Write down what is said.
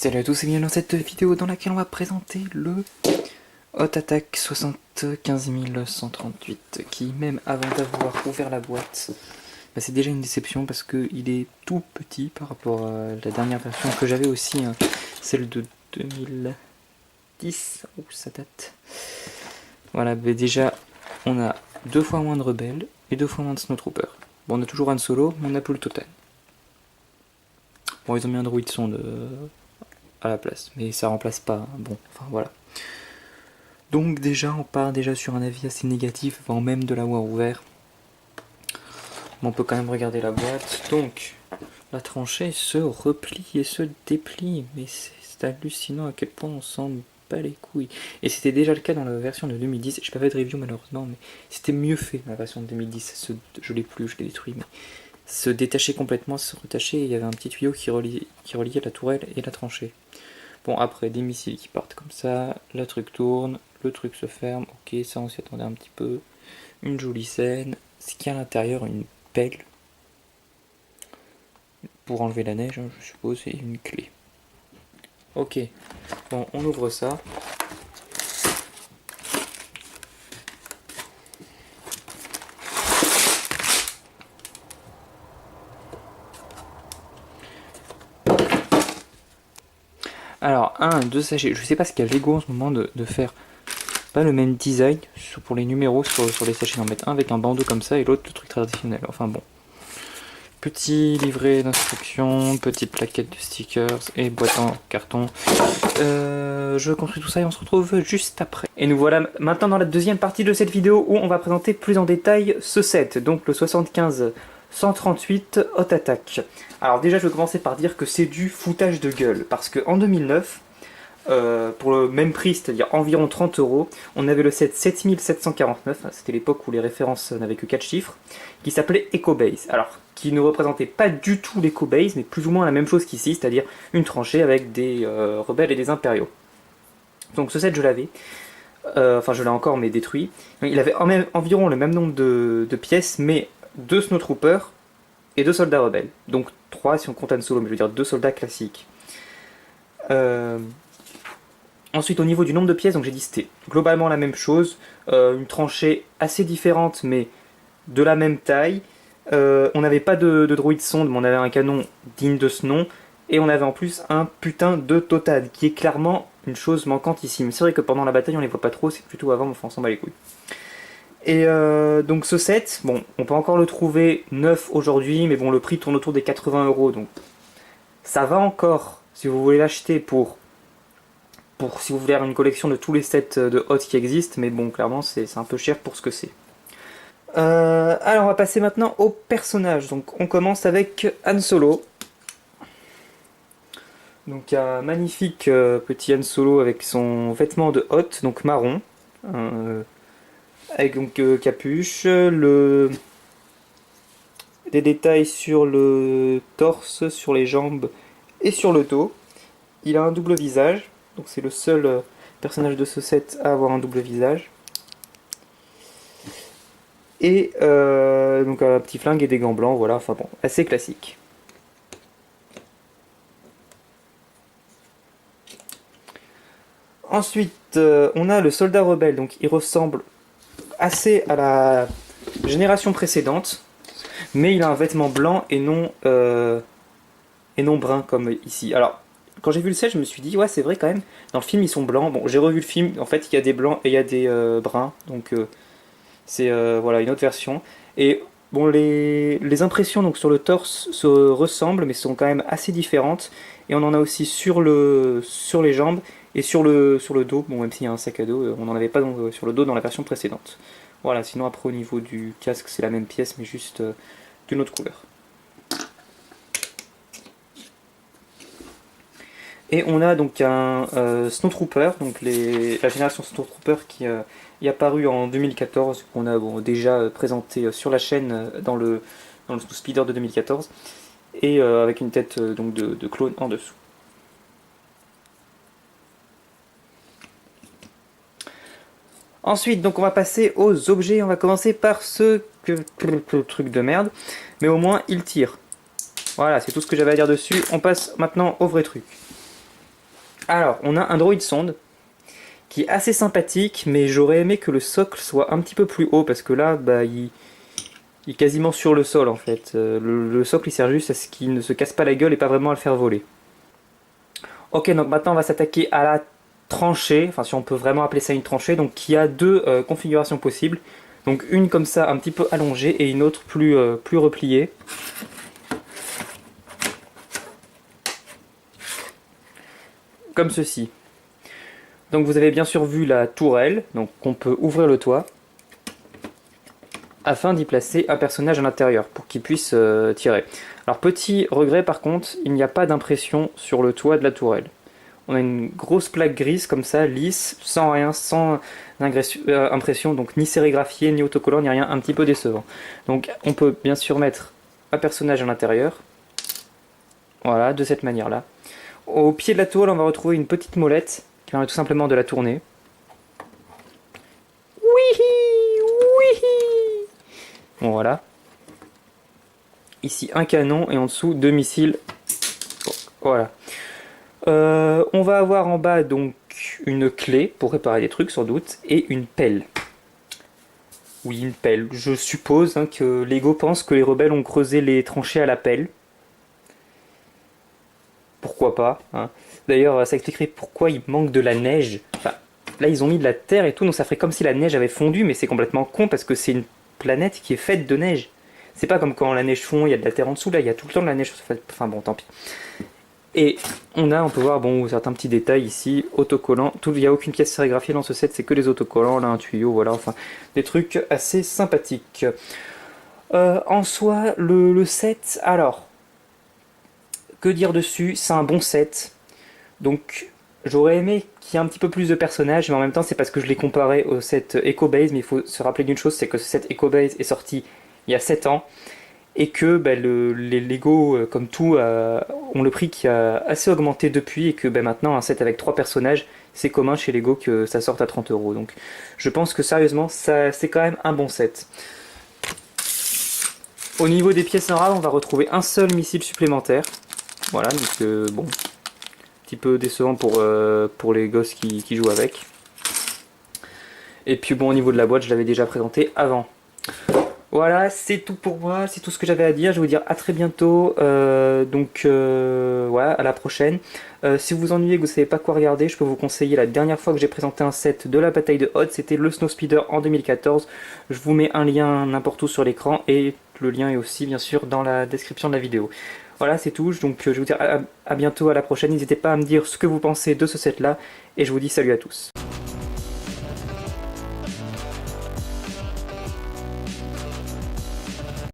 Salut à tous et bienvenue dans cette vidéo dans laquelle on va présenter le Hot Attack 75138 qui, même avant d'avoir ouvert la boîte, c'est déjà une déception parce qu'il est tout petit par rapport à la dernière version que j'avais aussi, hein, celle de 2010, où ça date. Voilà, mais déjà on a 2 fois moins de rebelles et 2 fois moins de snowtroopers. Bon, on a toujours Han Solo, mais on n'a plus le total. Bon, ils ont mis un droïde sonde à la place, mais ça remplace pas, hein. Bon, enfin voilà. Donc déjà, on part déjà sur un avis assez négatif avant même de l'avoir ouvert. Mais on peut quand même regarder la boîte. Donc, la tranchée se replie et se déplie, mais c'est hallucinant à quel point on s'en bat les couilles. Et c'était déjà le cas dans la version de 2010, j'ai pas fait de review malheureusement, mais c'était mieux fait dans la version de 2010, je l'ai plus, je l'ai détruit, mais se détacher complètement, se retacher, et il y avait un petit tuyau qui reliait la tourelle et la tranchée. Bon, après, des missiles qui partent comme ça, le truc tourne, le truc se ferme, ok, ça on s'y attendait un petit peu. Une jolie scène, ce qu'il y a à l'intérieur, une pelle, pour enlever la neige, hein, je suppose, et une clé. Ok, bon, on ouvre ça. Alors, deux sachets, je sais pas ce qu'il y a Lego en ce moment de faire pas le même design pour les numéros sur les sachets, d'en mettre un avec un bandeau comme ça et l'autre le truc traditionnel, enfin bon. Petit livret d'instructions, petite plaquette de stickers et boîte en carton. Je construis tout ça et on se retrouve juste après. Et nous voilà maintenant dans la deuxième partie de cette vidéo où on va présenter plus en détail ce set, donc le 75-138 Hot Attack. Alors déjà je vais commencer par dire que c'est du foutage de gueule, parce qu'en 2009, pour le même prix, c'est-à-dire environ 30 €, on avait le set 7749, c'était l'époque où les références n'avaient que 4 chiffres, qui s'appelait EcoBase. Alors, qui ne représentait pas du tout l'EcoBase, mais plus ou moins la même chose qu'ici, c'est-à-dire une tranchée avec des rebelles et des impériaux. Donc ce set, je l'avais. Enfin, je l'ai encore, mais détruit. Il avait environ le même nombre de pièces, mais 2 snowtroopers et 2 soldats rebelles. Donc 3 si on compte Han Solo, mais je veux dire 2 soldats classiques. Ensuite, au niveau du nombre de pièces, donc j'ai dit c'était globalement la même chose. Une tranchée assez différente, mais de la même taille. On n'avait pas de droïde sonde, mais on avait un canon digne de ce nom. Et on avait en plus un putain de Totad, qui est clairement une chose manquante ici. Mais c'est vrai que pendant la bataille, on les voit pas trop, c'est plutôt avant, mais enfin, on s'en bat les couilles. Et donc ce set, bon, on peut encore le trouver neuf aujourd'hui, mais bon, le prix tourne autour des 80 €, donc ça va encore si vous voulez l'acheter pour si vous voulez avoir une collection de tous les sets de Hot qui existent, mais bon, clairement, c'est un peu cher pour ce que c'est. Alors, on va passer maintenant aux personnages. Donc, on commence avec Han Solo. Donc, un magnifique petit Han Solo avec son vêtement de Hot, donc marron, avec donc capuche, des détails sur le torse, sur les jambes et sur le dos. Il a un double visage. Donc c'est le seul personnage de ce set à avoir un double visage. Et donc un petit flingue et des gants blancs, voilà, enfin bon, assez classique. Ensuite, on a le soldat rebelle, donc il ressemble assez à la génération précédente, mais il a un vêtement blanc et non brun comme ici. Alors, quand j'ai vu le set, je me suis dit, ouais, c'est vrai quand même, dans le film ils sont blancs. Bon, j'ai revu le film, en fait, il y a des blancs et il y a des bruns, donc c'est voilà, une autre version. Et bon, les impressions donc, sur le torse se ressemblent, mais sont quand même assez différentes. Et on en a aussi sur les jambes et sur le dos, bon, même s'il y a un sac à dos, on n'en avait pas sur le dos dans la version précédente. Voilà, sinon après au niveau du casque, c'est la même pièce, mais juste d'une autre couleur. Et on a donc un Snowtrooper, donc la génération Snowtrooper qui est apparue en 2014, qu'on a déjà présenté sur la chaîne dans le Speeder de 2014, et avec une tête donc de clone en dessous. Ensuite, donc on va passer aux objets, on va commencer par ce truc de merde, mais au moins il tire. Voilà, c'est tout ce que j'avais à dire dessus. On passe maintenant au vrai truc. Alors, on a un droid sonde qui est assez sympathique, mais j'aurais aimé que le socle soit un petit peu plus haut, parce que là, bah, il est quasiment sur le sol en fait. Le socle il sert juste à ce qu'il ne se casse pas la gueule et pas vraiment à le faire voler. Ok, donc maintenant on va s'attaquer à la tranchée, enfin si on peut vraiment appeler ça une tranchée, donc il y a deux configurations possibles. Donc une comme ça un petit peu allongée et une autre plus repliée. Comme ceci. Donc vous avez bien sûr vu la tourelle, donc on peut ouvrir le toit afin d'y placer un personnage à l'intérieur pour qu'il puisse tirer. Alors petit regret par contre, il n'y a pas d'impression sur le toit de la tourelle. On a une grosse plaque grise comme ça, lisse, sans rien, sans impression, donc ni sérigraphié, ni autocollant, ni rien, un petit peu décevant. Donc on peut bien sûr mettre un personnage à l'intérieur, voilà, de cette manière-là. Au pied de la toile, on va retrouver une petite molette qui permet tout simplement de la tourner. Oui, oui. Bon voilà. Ici un canon et en dessous deux missiles. Voilà. On va avoir en bas donc une clé pour réparer des trucs sans doute et une pelle. Oui, une pelle. Je suppose que Lego pense que les rebelles ont creusé les tranchées à la pelle. Pourquoi pas hein. D'ailleurs, ça expliquerait pourquoi il manque de la neige. Enfin, là, ils ont mis de la terre et tout, donc ça ferait comme si la neige avait fondu, mais c'est complètement con parce que c'est une planète qui est faite de neige. C'est pas comme quand la neige fond, il y a de la terre en dessous, là, il y a tout le temps de la neige. Enfin bon, tant pis. Et on peut voir bon, certains petits détails ici, autocollants. Il n'y a aucune pièce sérigraphiée dans ce set, c'est que les autocollants, là un tuyau, voilà, enfin des trucs assez sympathiques. En soi, le set, alors, que dire dessus? C'est un bon set. Donc j'aurais aimé qu'il y ait un petit peu plus de personnages, mais en même temps c'est parce que je l'ai comparé au set EcoBase, mais il faut se rappeler d'une chose, c'est que ce set EcoBase est sorti il y a 7 ans, et que bah, les Lego, comme tout, ont le prix qui a assez augmenté depuis, et que bah, maintenant un set avec 3 personnages, c'est commun chez Lego que ça sorte à 30 €. Donc je pense que sérieusement, c'est quand même un bon set. Au niveau des pièces en rare, on va retrouver un seul missile supplémentaire. Voilà, donc bon, un petit peu décevant pour les gosses qui jouent avec. Et puis bon, au niveau de la boîte, je l'avais déjà présenté avant. Voilà, c'est tout pour moi, c'est tout ce que j'avais à dire. Je vais vous dire à très bientôt. Voilà, à la prochaine. Si vous vous ennuyez et que vous ne savez pas quoi regarder, je peux vous conseiller la dernière fois que j'ai présenté un set de la bataille de Hoth, c'était le Snowspeeder en 2014. Je vous mets un lien n'importe où sur l'écran et le lien est aussi bien sûr dans la description de la vidéo. Voilà, c'est tout. Donc je vais vous dire à bientôt, à la prochaine. N'hésitez pas à me dire ce que vous pensez de ce set là et je vous dis salut à tous.